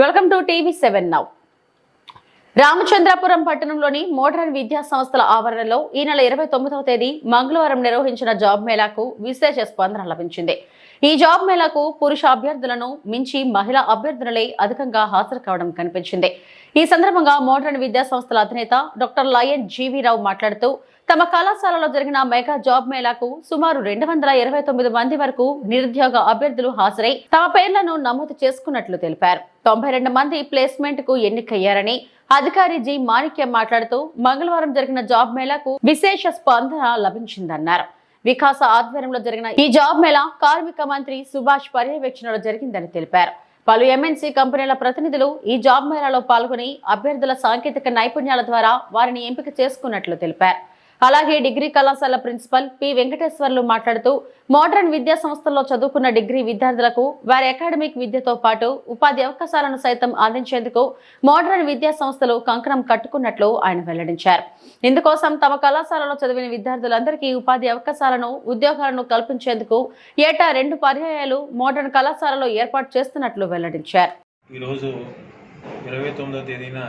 Welcome to టీవీ7 now. Ramachandrapuram పట్టణంలోని modern విద్యా సంస్థల ఆవరణలో ఈ నెల 29వ తేదీ మంగళవారం నిర్వహించిన జాబ్ మేళాకు విశేష స్పందన లభించింది. ఈ జాబ్ మేళాకు పురుష అభ్యర్థులను మించి మహిళా అభ్యర్థులే అధికంగా హాజరు కావడం కనిపించింది. ఈ సందర్భంగా మోడర్న్ విద్యా సంస్థల అధినేత డాక్టర్ లయన్ జీవీరావు మాట్లాడుతూ తమ కళాశాలలో జరిగిన మెగా జాబ్ మేళాకు సుమారు 229 మంది వరకు నిరుద్యోగ అభ్యర్థులు హాజరై తమ పేర్లను నమోదు చేసుకున్నట్లు తెలిపారు. 92 మంది ప్లేస్మెంట్ కు ఎన్నికయ్యారని అధికారి జి మాణిక్యం మాట్లాడుతూ మంగళవారం జరిగిన జాబ్ మేళాకు విశేష స్పందన లభించిందన్నారు. వికాస ఆధ్వర్యంలో జరిగిన ఈ జాబ్ మేళా కార్మిక మంత్రి సుభాష్ పర్యవేక్షణలో జరిగిందని తెలిపారు. పలు ఎంఎన్సీ కంపెనీల ప్రతినిధులు ఈ జాబ్ మేళాలో పాల్గొని అభ్యర్థుల సాంకేతిక నైపుణ్యాల ద్వారా వారిని ఎంపిక చేసుకున్నట్లు తెలిపారు. అలాగే డిగ్రీ కళాశాల ప్రిన్సిపల్ పి వెంకటేశ్వర్లు మాట్లాడుతూ మోడర్న్ విద్యా సంస్థల్లో చదువుకున్న డిగ్రీ విద్యార్థులకు వారి అకాడమిక్ విద్యతో పాటు ఉపాధి అవకాశాలను సైతం అందించేందుకు మోడర్న్ విద్యా సంస్థలు కంకణం కట్టుకున్నట్లు ఆయన వెల్లడించారు. ఇందుకోసం తమ కళాశాలలో చదివిన విద్యార్థులందరికీ ఉపాధి అవకాశాలను ఉద్యోగాలను కల్పించేందుకు ఏటా 2 పర్యాయాలు మోడర్న్ కళాశాలలో ఏర్పాటు చేస్తున్నట్లు వెల్లడించారు. ఈరోజు 29వ తేదీన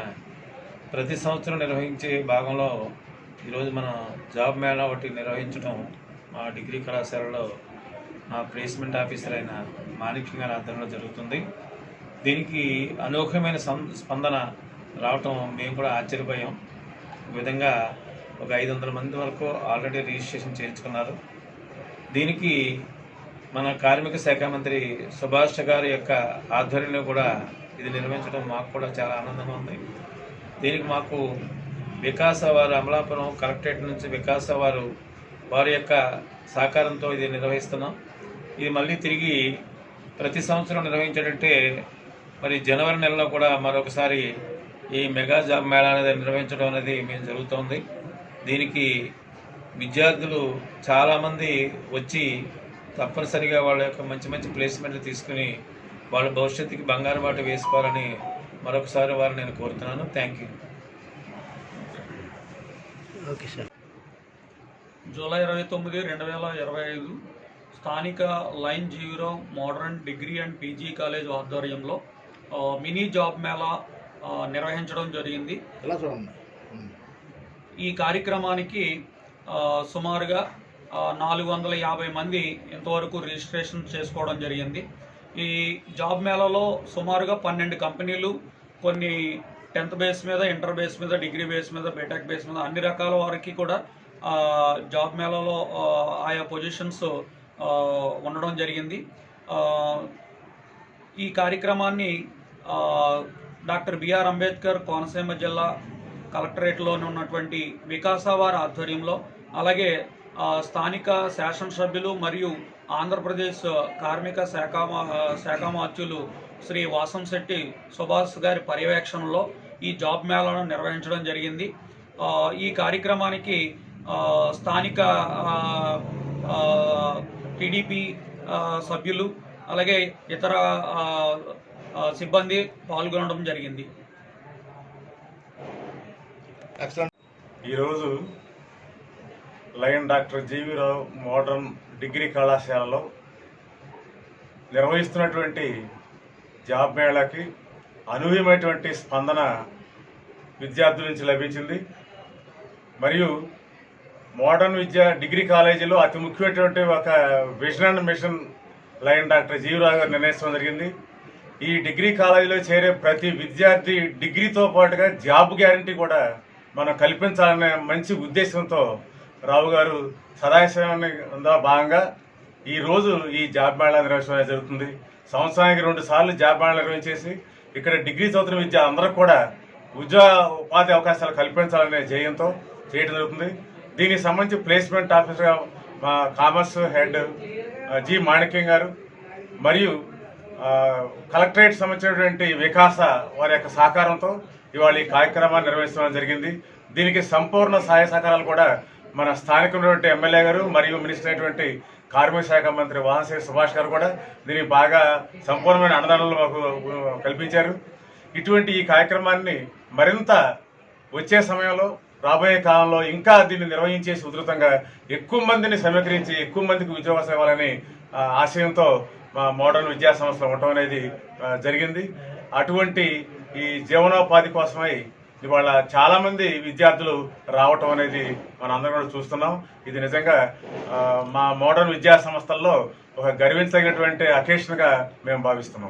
ప్రతి సంవత్సరం నిర్వహించే భాగంలో ఈరోజు మన జాబ్ మేళా ఒకటి నిర్వహించడం మా డిగ్రీ కళాశాలలో మా ప్లేస్మెంట్ ఆఫీసర్ అయిన మాణిక్యం గారి ఆధ్వర్యంలో జరుగుతుంది. దీనికి అనూహ్యమైన స్పందన రావటం మేము కూడా ఆశ్చర్యపోయాం. ఈ విధంగా ఒక 500 మంది వరకు ఆల్రెడీ రిజిస్ట్రేషన్ చేయించుకున్నారు. దీనికి మన కార్మిక శాఖ మంత్రి సుభాష్ గారి యొక్క ఆధ్వర్యంలో కూడా ఇది నిర్వహించడం మాకు కూడా చాలా ఆనందంగా ఉంది. దీనికి మాకు వికాస వారు అమలాపురం కలెక్టరేట్ నుంచి వికాస వారి యొక్క సహకారంతో ఇది నిర్వహిస్తున్నాం. ఇది మళ్ళీ తిరిగి ప్రతి సంవత్సరం నిర్వహించేటట్టే మరి జనవరి నెలలో కూడా మరొకసారి ఈ మెగా జాబ్ మేళా అనేది నిర్వహించడం అనేది మేము జరుగుతోంది. దీనికి విద్యార్థులు చాలామంది వచ్చి తప్పనిసరిగా వాళ్ళ యొక్క మంచి మంచి ప్లేస్మెంట్లు తీసుకుని వాళ్ళ భవిష్యత్తుకి బంగారు బాట వేసుకోవాలని మరొకసారి వారిని నేను కోరుతున్నాను. Thank you. Okay sir. July 29, 2025 స్థానిక lion GV Rao modern degree and PG college ఆధ్వర్యంలో మినీ జాబ్ మేళా నిర్వహించడం జరిగింది. ఈ కార్యక్రమానికి సుమారుగా 450 మంది ఇంతవరకు రిజిస్ట్రేషన్ చేసుకోవడం జరిగింది. ఈ జాబ్ మేళాలో సుమారుగా 12 కంపెనీలు, కొన్ని 10th బేస్ మీద, ఇంటర్ బేస్ మీద, డిగ్రీ బేస్ మీద, బీటెక్ బేస్ మీద అన్ని రకాల వారికి కూడా జాబ్ మేళాలో ఆయా పొజిషన్స్ ఉండడం జరిగింది. ఈ కార్యక్రమాన్ని డాక్టర్ బిఆర్ అంబేద్కర్ కోనసీమ జిల్లా కలెక్టరేట్లోని ఉన్నటువంటి వికాస వారి ఆధ్వర్యంలో, అలాగే స్థానిక శాసనసభ్యులు మరియు ఆంధ్రప్రదేశ్ కార్మిక శాఖ మార్చులు శ్రీ వాసంశెట్టి సుభాష్ గారి పర్యవేక్షణలో ఈ జాబ్ మేళాను నిర్వహించడం జరిగింది. ఈ కార్యక్రమానికి స్థానిక టీడీపీ సభ్యులు అలాగే ఇతర సిబ్బంది పాల్గొనడం జరిగింది. ఈరోజు lion doctor GV Rao modern degree కళాశాలలో నిర్వహిస్తున్నటువంటి జాబ్ మేళాకి అనూహ్యమైనటువంటి స్పందన విద్యార్థుల నుంచి లభించింది. మరియు మోడర్న్ డిగ్రీ కాలేజీలో అతి ముఖ్యమైనటువంటి ఒక vision and machine lion doctor GV Rao గారు నిర్ణయించడం జరిగింది. ఈ డిగ్రీ కాలేజీలో చేరే ప్రతి విద్యార్థి డిగ్రీతో పాటుగా జాబ్ గ్యారంటీ కూడా మనం కల్పించాలనే మంచి ఉద్దేశంతో రావు గారు సదాశయాన్ని భాగంగా ఈరోజు ఈ జాబ్ మేళా నిర్వహించడం జరుగుతుంది. సంవత్సరానికి 2 సార్లు జాబ్ మేళా నిర్వహించేసి ఇక్కడ డిగ్రీ చదువుతున్న విద్య అందరూ కూడా ఉపాధి అవకాశాలు కల్పించాలనే ధ్యేయంతో చేయడం జరుగుతుంది. దీనికి సంబంధించి ప్లేస్మెంట్ ఆఫీసర్గా మా కామర్స్ హెడ్ జి మాణిక్యం గారు మరియు కలెక్టరేట్ సంబంధించినటువంటి వికాస వారి యొక్క సహకారంతో ఇవాళ ఈ కార్యక్రమాన్ని నిర్వహించడం జరిగింది. దీనికి సంపూర్ణ సహాయ సహకారాలు కూడా మన స్థానికమైనటువంటి ఎమ్మెల్యే గారు మరియు మినిస్టర్ అయినటువంటి కార్మిక శాఖ మంత్రి వాసంశెట్టి సుభాష్ గారు కూడా దీనికి బాగా సంపూర్ణమైన అన్నదానాలు మాకు కల్పించారు. ఇటువంటి ఈ కార్యక్రమాన్ని మరింత వచ్చే సమయంలో రాబోయే కాలంలో ఇంకా దీన్ని నిర్వహించేసి ఉధృతంగా ఎక్కువ మందిని సమీకరించి ఎక్కువ మందికి ఉద్యోగాలు ఇవ్వాలని ఆశయంతో మా మోడర్న్ విద్యా సంస్థలు ఉండటం అనేది జరిగింది. అటువంటి ఈ జీవనోపాధి కోసమై ఇవాళ చాలామంది విద్యార్థులు రావటం అనేది మనందరం కూడా చూస్తున్నాం. ఇది నిజంగా మా మోడర్న్ విద్యా సంస్థల్లో ఒక గర్వించదగినటువంటి అకేషన్గా మేము భావిస్తున్నాం.